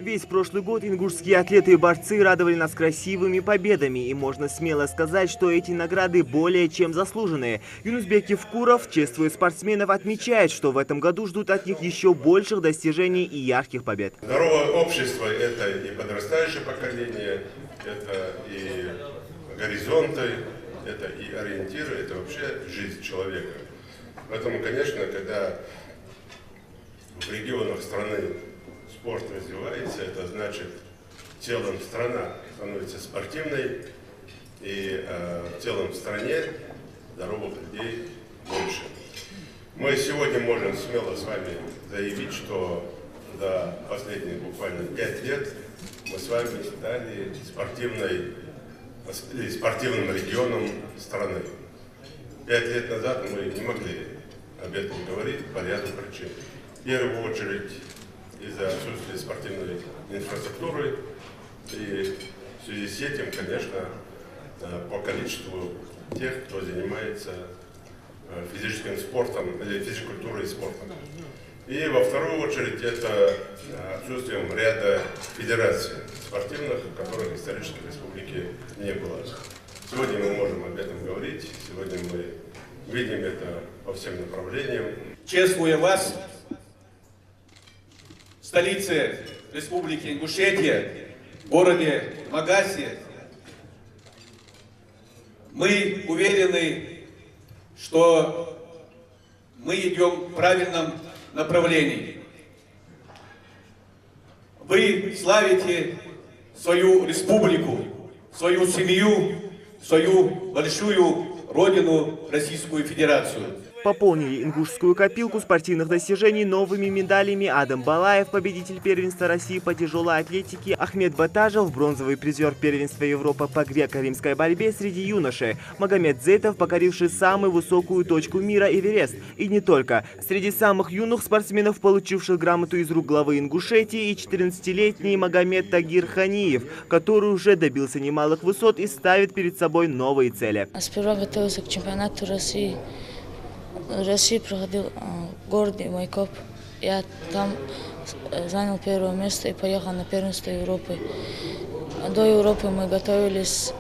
Весь прошлый год ингушские атлеты и борцы радовали нас красивыми победами, и можно смело сказать, что эти награды более чем заслуженные. Юнусбек Евкуров, чествуя спортсменов, отмечает, что в этом году ждут от них еще больших достижений и ярких побед. Здоровое общество – это и подрастающее поколение, это и горизонты, это и ориентиры, это вообще жизнь человека. Поэтому, конечно, когда в регионах страны спорт развивается, это значит, в целом страна становится спортивной, и в целом в стране здоровых людей больше. Мы сегодня можем смело с вами заявить, что за последние буквально 5 лет мы с вами стали спортивным регионом страны. 5 лет назад мы не могли об этом говорить по ряду причин. В первую очередь из-за отсутствия спортивной инфраструктуры, и в связи с этим, конечно, по количеству тех, кто занимается физическим спортом или физкультурой и спортом. И во вторую очередь это отсутствием ряда федераций спортивных, которых исторически в республике не было. Сегодня мы можем об этом говорить, сегодня мы видим это по всем направлениям. Чествуя вас, в столице Республики Ингушетия, в городе Магасе, мы уверены, что мы идем в правильном направлении. Вы славите свою республику, свою семью, свою большую родину Российскую Федерацию. Пополнили ингушскую копилку спортивных достижений новыми медалями Адам Балаев, победитель первенства России по тяжелой атлетике, Ахмед Батажев, бронзовый призер первенства Европы по греко-римской борьбе среди юношей, Магомед Зейтов, покоривший самую высокую точку мира Эверест. И не только. Среди самых юных спортсменов, получивших грамоту из рук главы Ингушетии, и 14-летний Магомед Тагир Ханиев, который уже добился немалых высот и ставит перед собой новые цели. Сперва готовился к чемпионату России. В России проходил в городе Майкоп. Я там занял первое место и поехал на первенство Европы. До Европы мы готовились.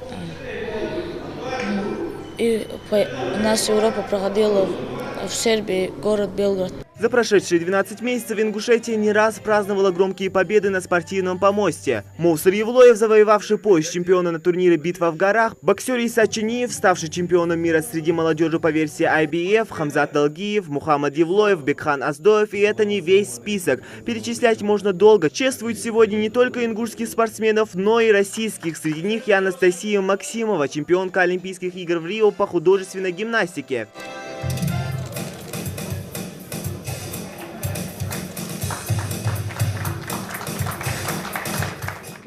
И у нас Европа проходила в Сербии, город Белград. За прошедшие 12 месяцев Ингушетия не раз праздновала громкие победы на спортивном помосте. Мусор Евлоев, завоевавший пояс чемпиона на турнире «Битва в горах», боксер Иса Чуниев, ставший чемпионом мира среди молодежи по версии IBF, Хамзат Далгиев, Мухаммад Евлоев, Бекхан Аздоев, и это не весь список. Перечислять можно долго. Чествуют сегодня не только ингушских спортсменов, но и российских. Среди них и Анастасия Максимова, чемпионка Олимпийских игр в Рио по художественной гимнастике.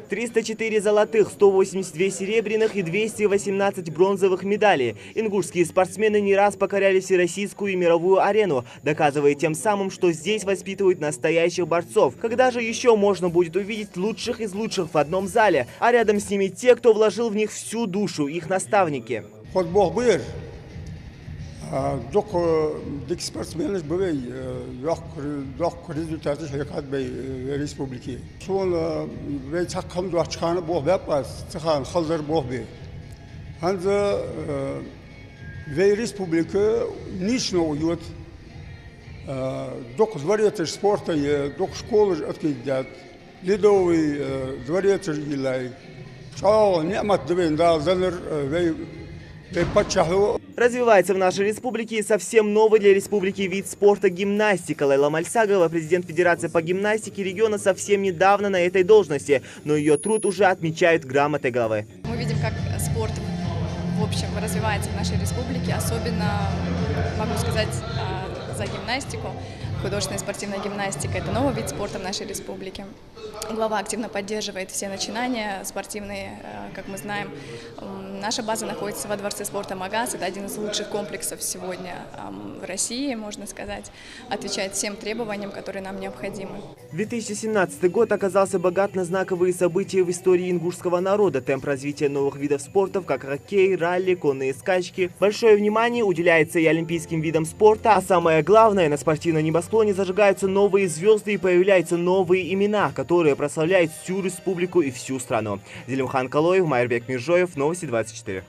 304 золотых, 182 серебряных и 218 бронзовых медалей. Ингушские спортсмены не раз покоряли всероссийскую и мировую арену, доказывая тем самым, что здесь воспитывают настоящих борцов. Когда же еще можно будет увидеть лучших из лучших в одном зале, а рядом с ними те, кто вложил в них всю душу, их наставники. Док дик спортсмены были док результаты ширкат бей республики. Сон бей цакам дуачканы бог бепас цахан халдар бог бей. Ханза бей республика нично уют. Док дворец спорта док школы откидят. Ледовый дворец гилай. Чао немат дбен да занер бей пачаху. Развивается в нашей республике и совсем новый для республики вид спорта — гимнастика. Лейла Мальсагова, президент Федерации по гимнастике региона, совсем недавно на этой должности, но ее труд уже отмечают грамотой главы. Мы видим, как спорт в общем развивается в нашей республике, особенно, могу сказать, за гимнастику. Художественная спортивная гимнастика – это новый вид спорта в нашей республике. Глава активно поддерживает все начинания спортивные, как мы знаем. Наша база находится во Дворце спорта Магас. Это один из лучших комплексов сегодня в России, можно сказать. Отвечает всем требованиям, которые нам необходимы. 2017 год оказался богат на знаковые события в истории ингушского народа. Темп развития новых видов спорта, как хоккей, ралли, конные скачки. Большое внимание уделяется и олимпийским видам спорта. А самое главное, на спортивном небосклоне зажигаются новые звезды и появляются новые имена, которые которые прославляют всю республику и всю страну. Зелимхан Калоев, Майрбек Миржоев, Новости 24.